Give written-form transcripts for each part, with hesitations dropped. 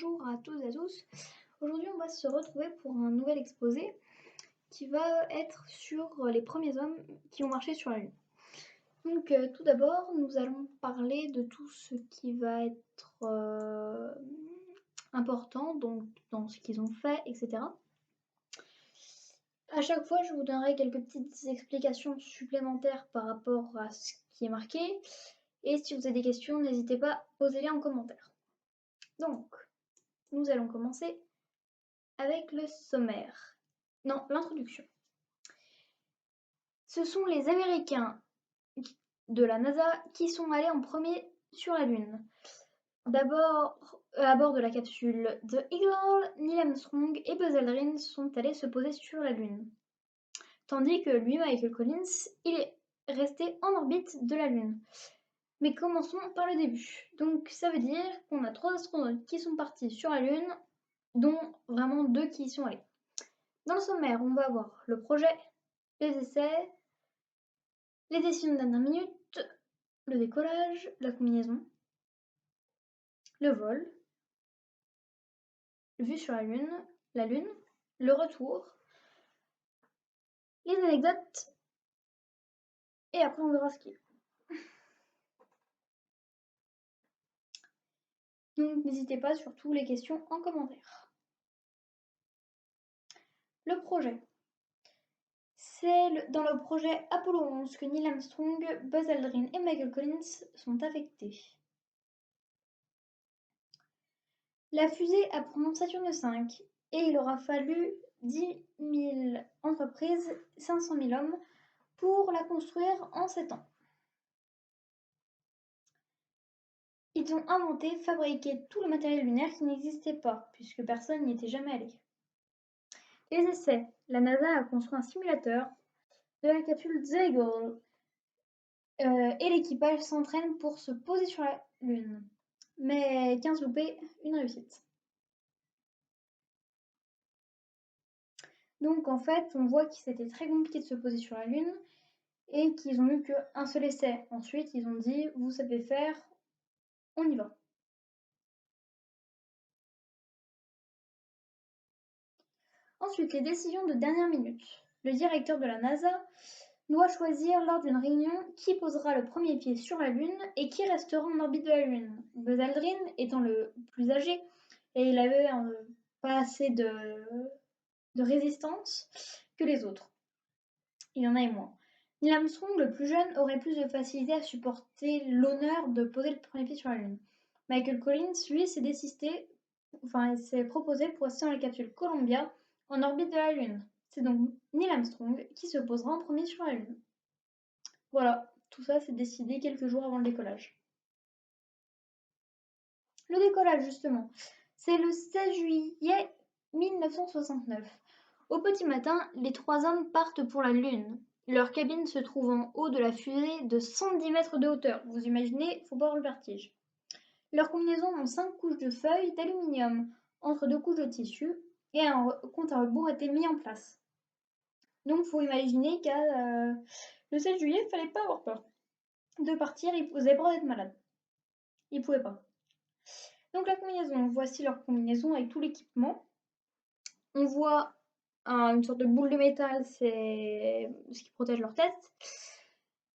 bonjour à toutes et à tous. Aujourd'hui, on va se retrouver pour un nouvel exposé qui va être sur les premiers hommes qui ont marché sur la Lune. Donc, tout d'abord, nous allons parler de tout ce qui va être important, donc dans ce qu'ils ont fait, etc. À chaque fois, je vous donnerai quelques petites explications supplémentaires par rapport à ce qui est marqué. Et si vous avez des questions, n'hésitez pas, posez-les en commentaire. Donc, nous allons commencer avec le sommaire. Non, l'introduction. Ce sont les Américains de la NASA qui sont allés en premier sur la Lune. D'abord, à bord de la capsule The Eagle, Neil Armstrong et Buzz Aldrin sont allés se poser sur la Lune. Tandis que lui, Michael Collins, il est resté en orbite de la Lune. Mais commençons par le début. Donc ça veut dire qu'on a 3 astronautes qui sont partis sur la Lune, dont vraiment 2 qui y sont allés. Dans le sommaire, on va avoir le projet, les essais, les décisions de dernière minute, le décollage, la combinaison, le vol, vue sur la Lune, le retour, les anecdotes, et après on verra ce qu'il y a. Donc n'hésitez pas surtout les questions en commentaire. Le projet. C'est dans le projet Apollo 11 que Neil Armstrong, Buzz Aldrin et Michael Collins sont affectés. La fusée apprend Saturne V et il aura fallu 10 000 entreprises, 500 000 hommes pour la construire en 7 ans. Ils ont inventé, fabriqué tout le matériel lunaire qui n'existait pas, puisque personne n'y était jamais allé. Les essais. La NASA a construit un simulateur de la capsule The Eagle et l'équipage s'entraîne pour se poser sur la Lune. Mais 15 loupés, une réussite. Donc en fait, on voit que c'était très compliqué de se poser sur la Lune et qu'ils ont eu qu'un seul essai. Ensuite, ils ont dit, vous savez faire, on y va. Ensuite, les décisions de dernière minute. Le directeur de la NASA doit choisir lors d'une réunion qui posera le premier pied sur la Lune et qui restera en orbite de la Lune. Buzz Aldrin étant le plus âgé et il avait pas assez de résistance que les autres. Il y en avait moins. Neil Armstrong, le plus jeune, aurait plus de facilité à supporter l'honneur de poser le premier pied sur la Lune. Michael Collins, lui, s'est proposé pour rester dans la capsule Columbia en orbite de la Lune. C'est donc Neil Armstrong qui se posera en premier sur la Lune. Voilà, tout ça c'est décidé quelques jours avant le décollage. Le décollage, justement, c'est le 16 juillet 1969. Au petit matin, les 3 hommes partent pour la Lune. Leur cabine se trouve en haut de la fusée de 110 mètres de hauteur. Vous imaginez, faut pas avoir le vertige. Leurs combinaisons ont 5 couches de feuilles d'aluminium entre 2 couches de tissu et un compte à rebours a été mis en place. Donc faut imaginer qu'à le 16 juillet, il fallait pas avoir peur de partir, vous avez peur d'être malade. Ils pouvaient pas. Donc la combinaison, voici leur combinaison avec tout l'équipement. On voit une sorte de boule de métal, c'est ce qui protège leur tête.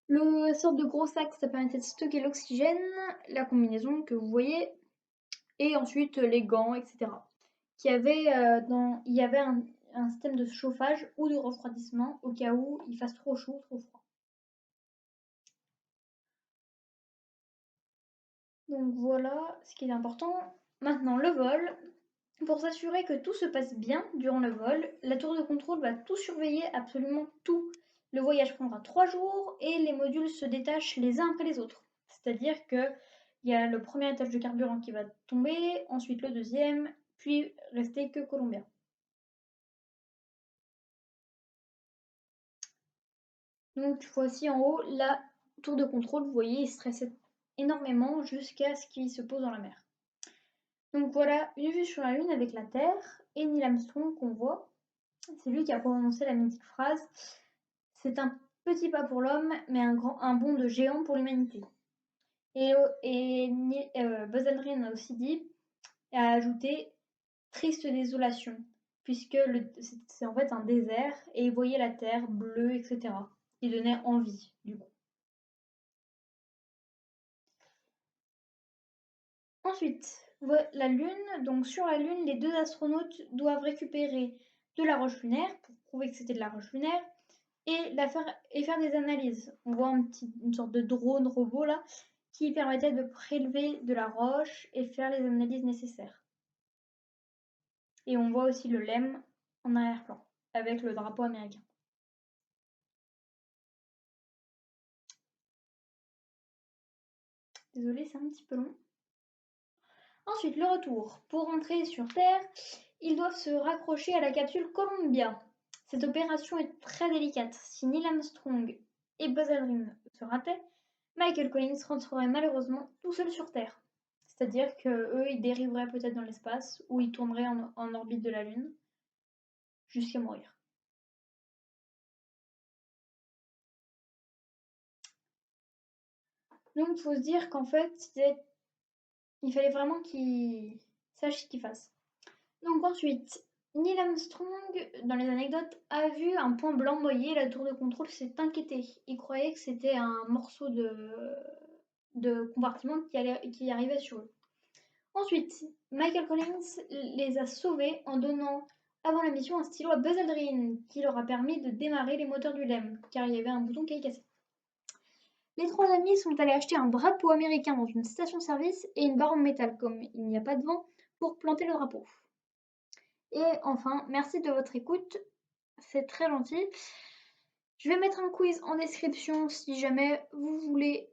Le sorte de gros sac, ça permettait de stocker l'oxygène, la combinaison que vous voyez, et ensuite les gants, etc. Il y avait un système de chauffage ou de refroidissement au cas où il fasse trop chaud, trop froid. Donc voilà ce qui est important. Maintenant le vol. Pour s'assurer que tout se passe bien durant le vol, la tour de contrôle va tout surveiller, absolument tout. Le voyage prendra 3 jours et les modules se détachent les uns après les autres. C'est-à-dire qu'il y a le premier étage de carburant qui va tomber, ensuite le deuxième, puis rester que Columbia. Donc voici en haut la tour de contrôle, vous voyez, il stressait énormément jusqu'à ce qu'il se pose dans la mer. Donc voilà une vue sur la Lune avec la Terre et Neil Armstrong qu'on voit. C'est lui qui a prononcé la mythique phrase « C'est un petit pas pour l'homme, mais un bond de géant pour l'humanité ». Et Buzz Aldrin a aussi dit et a ajouté triste désolation, puisque c'est en fait un désert et il voyait la terre bleue, etc. Il donnait envie, du coup. Ensuite, la Lune. Donc sur la Lune, les deux astronautes doivent récupérer de la roche lunaire pour prouver que c'était de la roche lunaire et faire des analyses. On voit une sorte de drone robot là qui permettait de prélever de la roche et faire les analyses nécessaires. Et on voit aussi le LEM en arrière-plan avec le drapeau américain. Désolée, c'est un petit peu long. Ensuite, le retour. Pour rentrer sur Terre, ils doivent se raccrocher à la capsule Columbia. Cette opération est très délicate. Si Neil Armstrong et Buzz Aldrin se rataient, Michael Collins rentrerait malheureusement tout seul sur Terre. C'est-à-dire qu'eux, ils dériveraient peut-être dans l'espace ou ils tourneraient en orbite de la Lune jusqu'à mourir. Donc il faut se dire qu'en fait, il fallait vraiment qu'ils sachent ce qu'ils fassent. Donc ensuite, Neil Armstrong, dans les anecdotes, a vu un point blanc noyé. La tour de contrôle s'est inquiétée. Il croyait que c'était un morceau de compartiment qui arrivait sur eux. Ensuite, Michael Collins les a sauvés en donnant avant la mission un stylo à Buzz Aldrin qui leur a permis de démarrer les moteurs du LEM car il y avait un bouton qui avait cassé. Les trois amis sont allés acheter un drapeau américain dans une station-service et une barre en métal comme il n'y a pas de vent pour planter le drapeau. Et enfin, merci de votre écoute, c'est très gentil. Je vais mettre un quiz en description si jamais vous voulez